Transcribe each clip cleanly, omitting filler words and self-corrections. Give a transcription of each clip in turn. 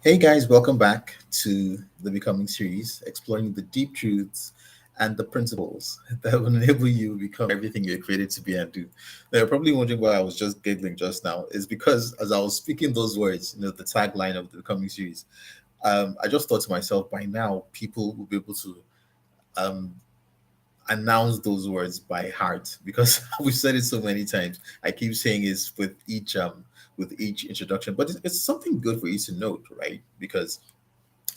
Hey guys, welcome back to the Becoming series, exploring the deep truths and the principles that will enable you to become everything you're created to be and do. Now, you're probably wondering why I was just giggling just now. Is because as I was speaking those words, the tagline of the Becoming series, I just thought to myself, by now people will be able to um, announce those words by heart because we've said it so many times. I keep saying it with each introduction, but it's something good for you to note, right? Because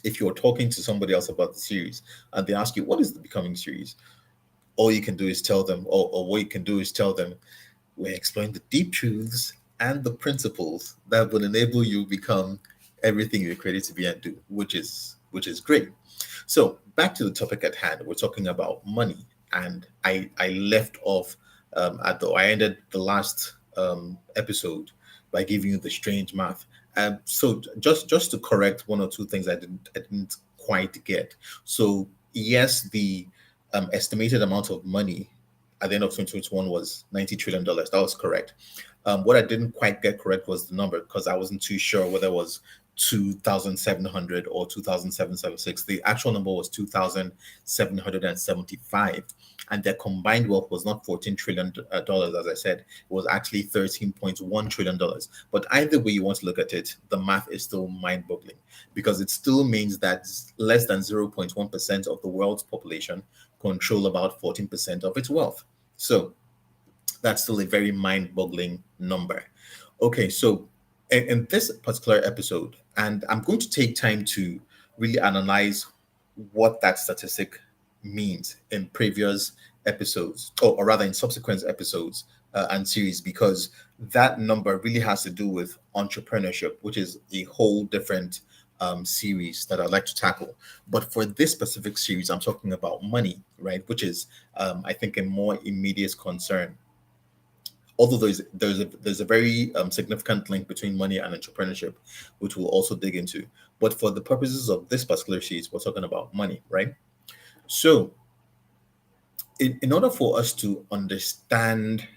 if you're talking to somebody else about the series and they ask you what is the Becoming series, all you can do is tell them, or what you can do is tell them, we're exploring the deep truths and the principles that will enable you become everything you're created to be and do, which is great. So back to the topic at hand, we're talking about money, and I left off I ended the last episode by giving you the strange math. So just to correct one or two things I didn't quite get. So yes, the estimated amount of money at the end of 2021 was $90 trillion. That was correct. What I didn't quite get correct was the number because I wasn't too sure whether it was 2,700 or 2,776. The actual number was 2,775, and their combined wealth was not $14 trillion, as I said. It was actually $13.1 trillion. But either way you want to look at it, the math is still mind-boggling because it still means that less than 0.1% of the world's population control about 14% of its wealth. So that's still a very mind-boggling number. Okay, so in this particular episode, and I'm going to take time to really analyze what that statistic means in previous episodes, or rather in subsequent episodes and series, because that number really has to do with entrepreneurship, which is a whole different series that I'd like to tackle. But for this specific series, I'm talking about money, right? Which is, I think, a more immediate concern, although there's a very significant link between money and entrepreneurship, which we'll also dig into. But for the purposes of this particular series, we're talking about money, right? So, in order for us to understand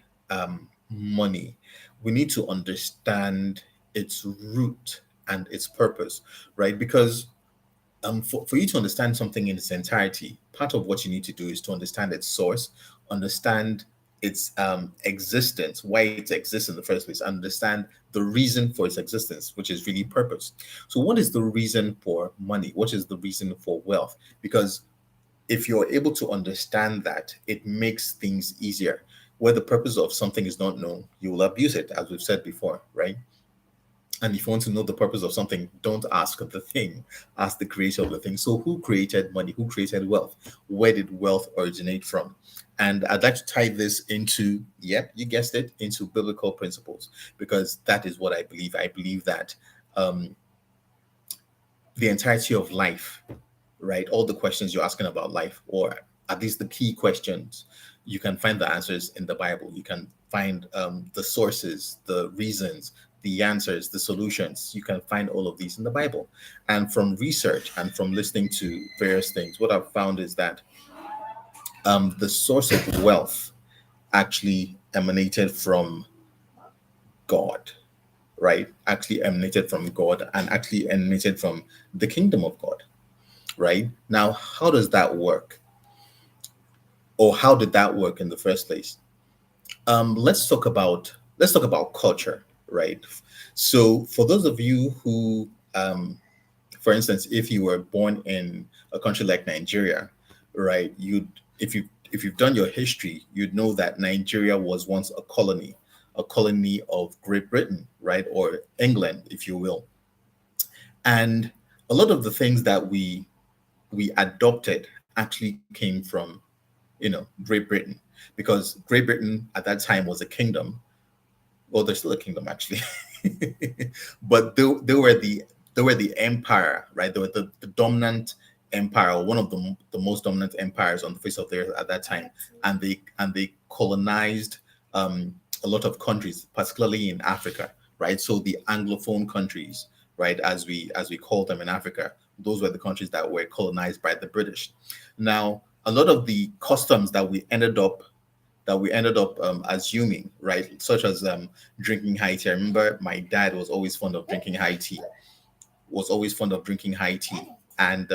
money, we need to understand its root and its purpose, right? Because for you to understand something in its entirety, part of what you need to do is to understand its source, understand its existence, why it exists in the first place, understand the reason for its existence, which is really purpose. So, what is the reason for money? What is the reason for wealth? Because if you're able to understand that, it makes things easier. Where the purpose of something is not known, you will abuse it, as we've said before, right? And if you want to know the purpose of something, don't ask the thing, ask the creator of the thing. So, who created money? Who created wealth? Where did wealth originate from? And I'd like to tie this into, yep, you guessed it, into biblical principles, because that is what I believe. I believe that um, the entirety of life, right? All the questions you're asking about life, or at least the key questions, you can find the answers in the Bible. You can find the sources, the reasons, the answers, the solutions. You can find all of these in the Bible. And from research and from listening to various things, what I've found is that the source of wealth actually emanated from God, right? Actually emanated from God and actually emanated from the kingdom of God, right? Now, how does that work? Or how did that work in the first place? Let's talk about culture, right? So, for those of you who, for instance, if you were born in a country like Nigeria, right, if you've done your history, you'd know that Nigeria was once a colony of Great Britain, right, or England, if you will. And a lot of the things that we adopted actually came from Great Britain, because Great Britain at that time was a kingdom. Well, they're still a kingdom actually, but they were the empire, right? They were the dominant empire, one of the most dominant empires on the face of the earth at that time, and they colonized a lot of countries, particularly in Africa, right? So the Anglophone countries, right, as we call them in Africa, those were the countries that were colonized by the British. Now, a lot of the customs that we ended up assuming, right? Such as drinking high tea. I remember my dad was always fond of drinking high tea, was always fond of drinking high tea. And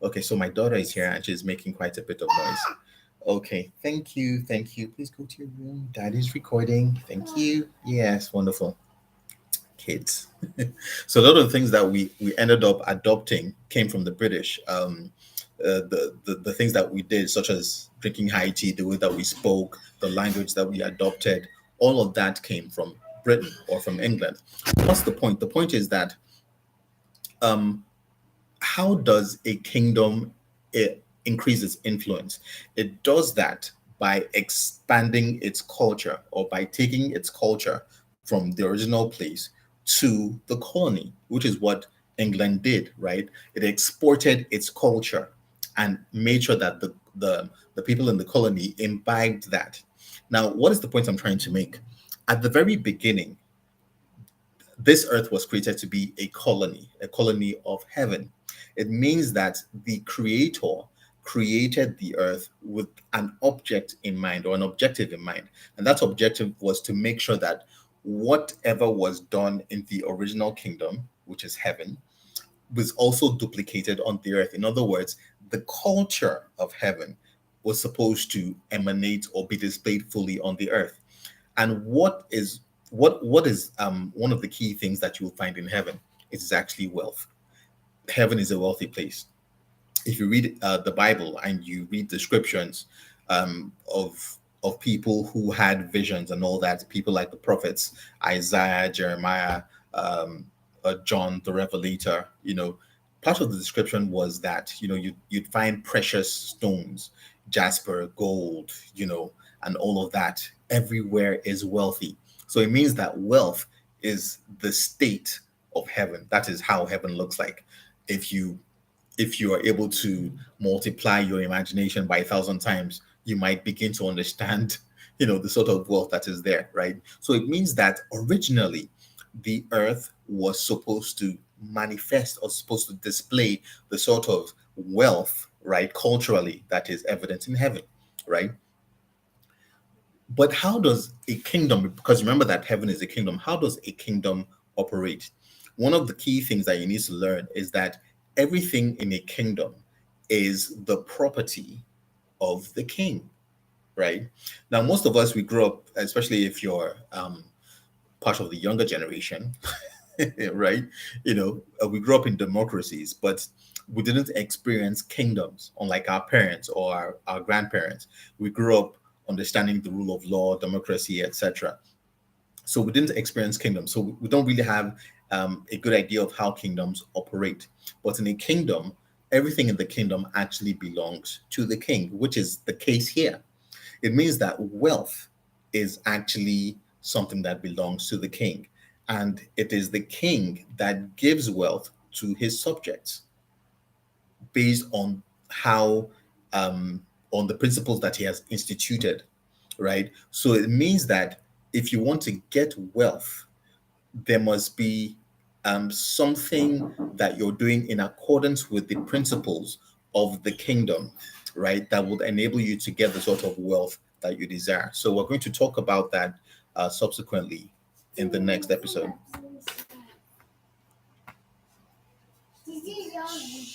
okay, so my daughter is here and she's making quite a bit of noise. Okay, thank you, thank you. Please go to your room. Daddy's recording. Thank you. Yes, wonderful. Kids. So a lot of the things that we ended up adopting came from the British. The things that we did, such as drinking high tea, the way that we spoke, the language that we adopted, all of that came from Britain or from England. What's the point? The point is that um, how does a kingdom increase its influence? It does that by expanding its culture or by taking its culture from the original place to the colony, which is what England did, right? It exported its culture and made sure that the people in the colony imbibed that. Now, what is the point I'm trying to make? At the very beginning, this earth was created to be a colony of heaven. It means that the creator created the earth with an object in mind or an objective in mind. And that objective was to make sure that whatever was done in the original kingdom, which is heaven, was also duplicated on the earth. In other words, the culture of heaven was supposed to emanate or be displayed fully on the earth. And what is one of the key things that you will find in heaven? It is actually wealth. Heaven is a wealthy place. If you read the Bible and you read descriptions of people who had visions and all that, people like the prophets Isaiah, Jeremiah, John the Revelator, part of the description was that you'd find precious stones, jasper, gold, and all of that. Everywhere is wealthy. So it means that wealth is the state of heaven. That is how heaven looks like. If you are able to multiply your imagination by 1,000 times, you might begin to understand, the sort of wealth that is there, right? So it means that originally the earth was supposed to manifest or supposed to display the sort of wealth, right, culturally, that is evident in heaven, right? But how does a kingdom, because remember that heaven is a kingdom, how does a kingdom operate? One of the key things that you need to learn is that everything in a kingdom is the property of the king, right? Now, most of us, we grew up, especially if you're part of the younger generation, right? We grew up in democracies, but we didn't experience kingdoms unlike our parents or our grandparents. We grew up understanding the rule of law, democracy, etc. So we didn't experience kingdoms. So we don't really have a good idea of how kingdoms operate. But in a kingdom, everything in the kingdom actually belongs to the king, which is the case here. It means that wealth is actually something that belongs to the king. And it is the king that gives wealth to his subjects based on how, on the principles that he has instituted, right? So it means that if you want to get wealth, there must be something that you're doing in accordance with the principles of the kingdom, right? That would enable you to get the sort of wealth that you desire. So we're going to talk about that subsequently in the next episode.